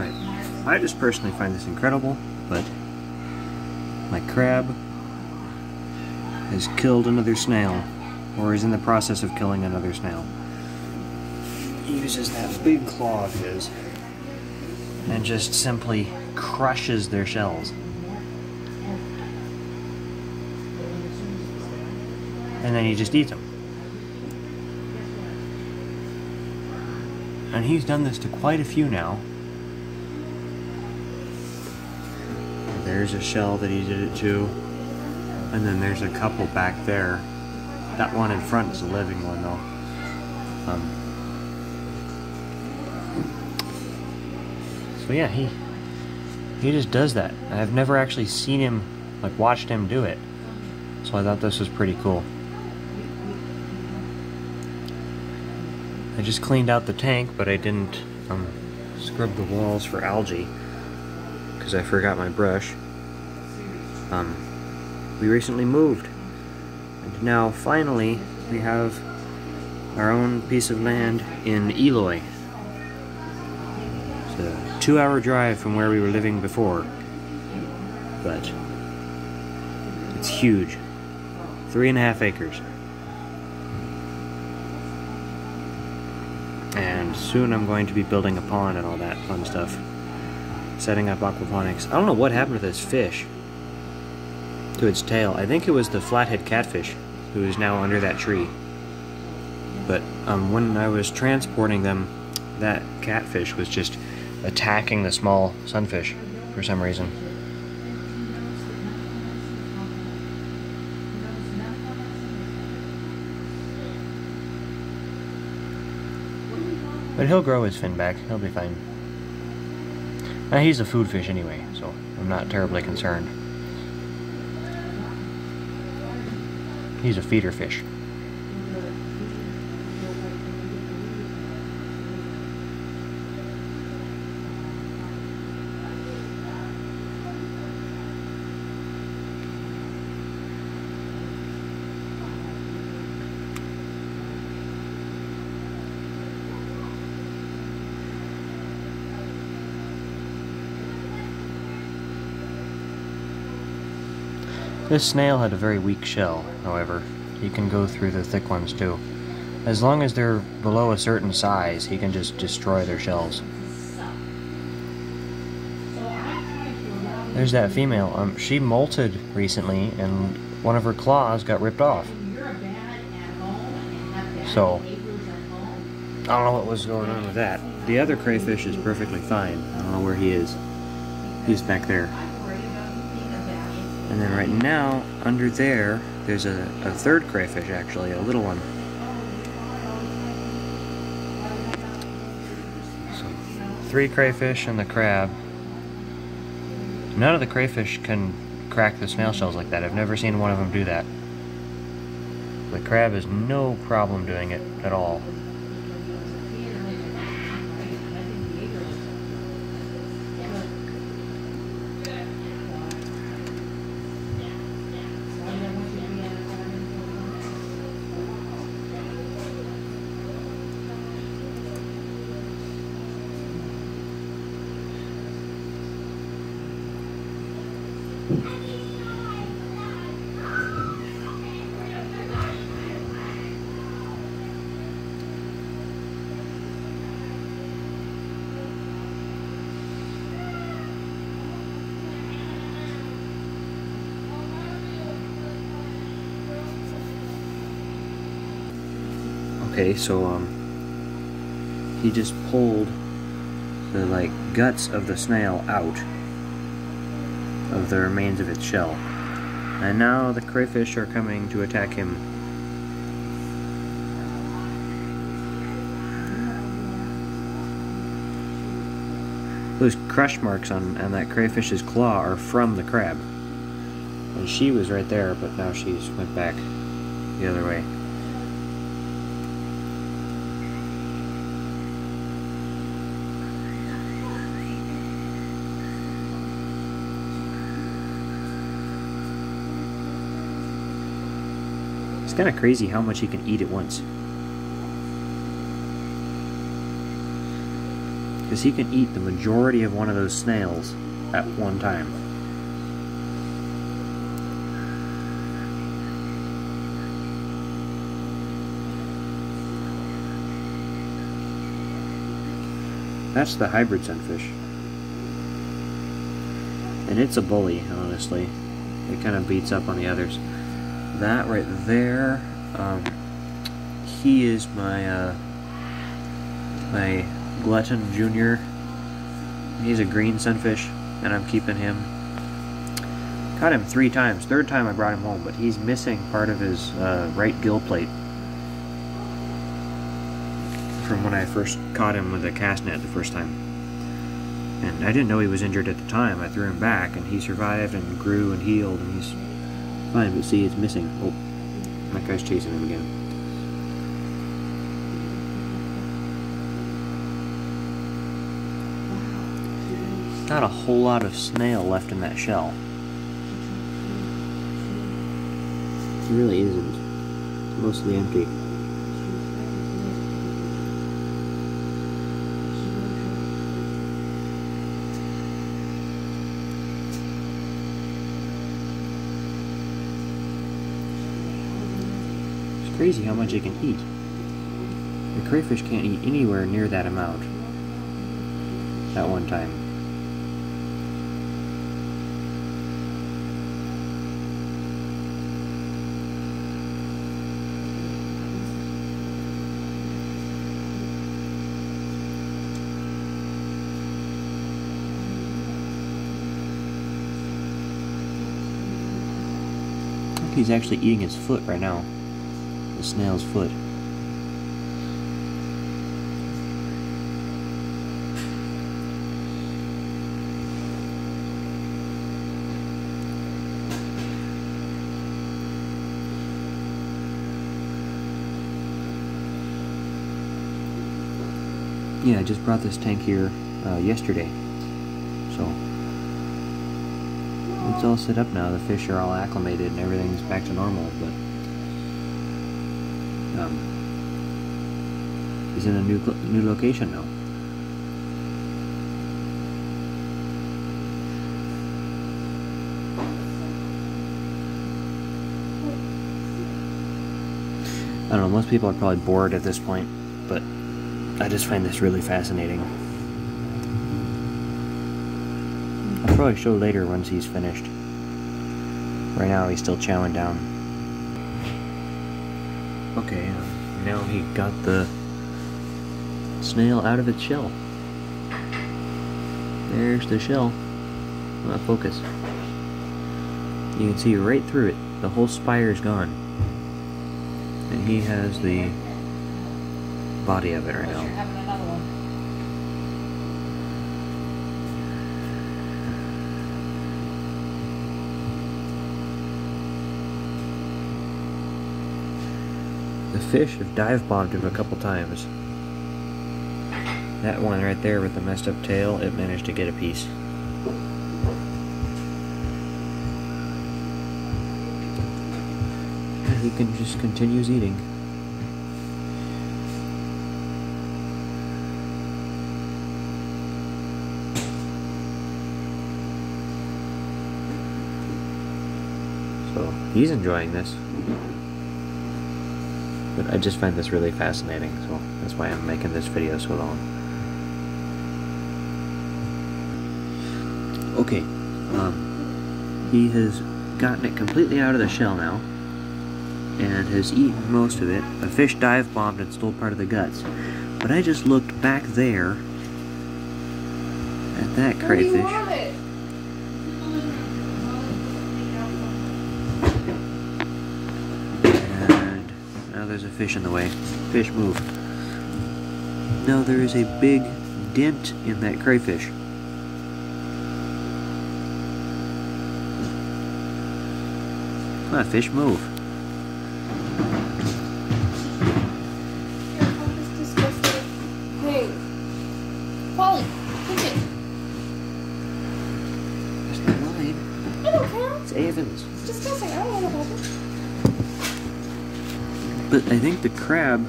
Right. I just personally find this incredible, but my crab has killed another snail, or is in the process of killing another snail. He uses that big claw of his and just simply crushes their shells. And then he just eats them. And he's done this to quite a few now. There's a shell that he did it to. And then there's a couple back there. That one in front is a living one though. So yeah, he just does that. I've never actually seen him, like watched him do it. So I thought this was pretty cool. I just cleaned out the tank, but I didn't scrub the walls for algae because I forgot my brush. We recently moved, and now finally we have our own piece of land in Eloy. It's a 2-hour drive from where we were living before, but it's huge. 3.5 acres. And soon I'm going to be building a pond and all that fun stuff. Setting up aquaponics. I don't know what happened to this fish. To its tail. I think it was the flathead catfish who is now under that tree. But when I was transporting them, that catfish was just attacking the small sunfish for some reason. But he'll grow his fin back. He'll be fine. He's a food fish anyway, so I'm not terribly concerned. He's a feeder fish. This snail had a very weak shell, however. He can go through the thick ones too. As long as they're below a certain size, he can just destroy their shells. There's that female. She molted recently and one of her claws got ripped off. So, I don't know what was going on with that. The other crayfish is perfectly fine. I don't know where he is. He's back there. And then right now, under there, there's a third crayfish actually, a little one. So, 3 crayfish and the crab. None of the crayfish can crack the snail shells like that. I've never seen one of them do that. The crab has no problem doing it at all. Okay, so he just pulled the guts of the snail out of the remains of its shell. And now the crayfish are coming to attack him. Those crush marks on that crayfish's claw are from the crab. And she was right there, but now she's went back the other way. It's kind of crazy how much he can eat at once. because he can eat the majority of one of those snails at one time. That's the hybrid sunfish. And it's a bully, honestly. It kind of beats up on the others. That right there, he is my my Glutton Junior. He's a green sunfish, and I'm keeping him. Caught him 3 times. 3rd time I brought him home, but he's missing part of his right gill plate from when I first caught him with a cast net the first time. And I didn't know he was injured at the time. I threw him back, and he survived and grew and healed, and he's fine. But see, it's missing. Oh, that guy's chasing him again. Not a whole lot of snail left in that shell. It really isn't. It's mostly empty. It's crazy how much it can eat. The crayfish can't eat anywhere near that amount at one time. He's actually eating his foot right now. The snail's foot. Yeah, I just brought this tank here yesterday. So it's all set up now. The fish are all acclimated and everything's back to normal, but he's in a new location now. I don't know, most people are probably bored at this point, but I just find this really fascinating. I'll probably show later once he's finished. Right now he's still chowing down. Okay, now he got the snail out of its shell. There's the shell. Not focus. You can see right through it. The whole spire's gone. And he has the body of it right now. The fish have dive bombed him a couple times. That one right there with the messed up tail, it managed to get a piece. And he can just continues eating. So he's enjoying this. But I just find this really fascinating, so that's why I'm making this video so long. Okay, he has gotten it completely out of the shell now, and has eaten most of it. A fish dive bombed and stole part of the guts. But I just looked back there at that crayfish. There's a fish in the way. Fish, move. Now there is a big dent in that crayfish. Come on, fish, move. Hey, Polly, take it. That's not mine. I don't care. It's Avon's. It's disgusting. I don't know about it. But I think the crab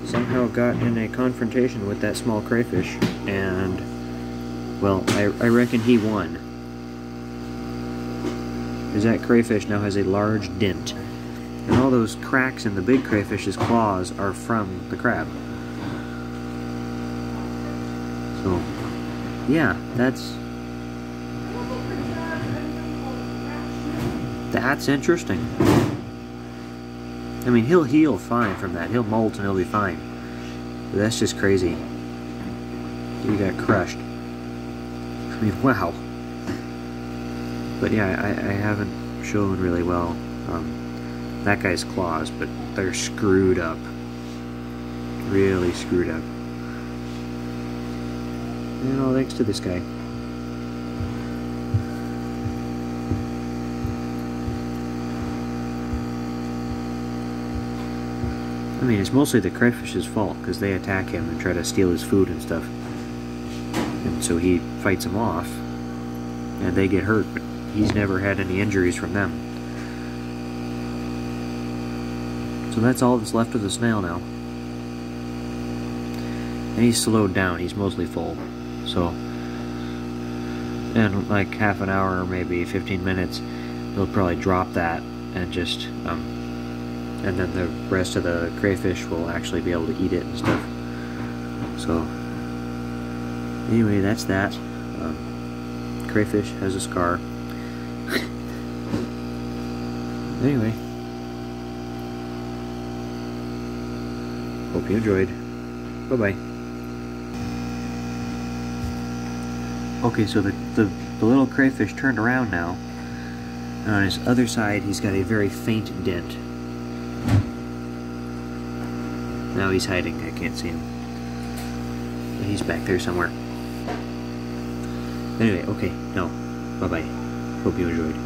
somehow got in a confrontation with that small crayfish, and, well, I reckon he won. Because that crayfish now has a large dent. And all those cracks in the big crayfish's claws are from the crab. So, yeah, that's interesting. I mean, he'll heal fine from that. He'll molt and he'll be fine. But that's just crazy. He got crushed. I mean, wow. But yeah, I haven't shown really well that guy's claws, but they're screwed up. Really screwed up. And all thanks to this guy. I mean, it's mostly the crayfish's fault, because they attack him and try to steal his food and stuff. And so he fights them off, and they get hurt, but he's never had any injuries from them. So that's all that's left of the snail now. And he's slowed down, he's mostly full. So, in like half an hour, or maybe 15 minutes, they'll probably drop that and just, and then the rest of the crayfish will actually be able to eat it and stuff. So, anyway, that's that. Crayfish has a scar. Anyway, hope you enjoyed. Bye-bye. Okay, so the little crayfish turned around now, and on his other side he's got a very faint dent. Now he's hiding, I can't see him. But he's back there somewhere. Anyway, okay, no. Bye-bye. Hope you enjoyed.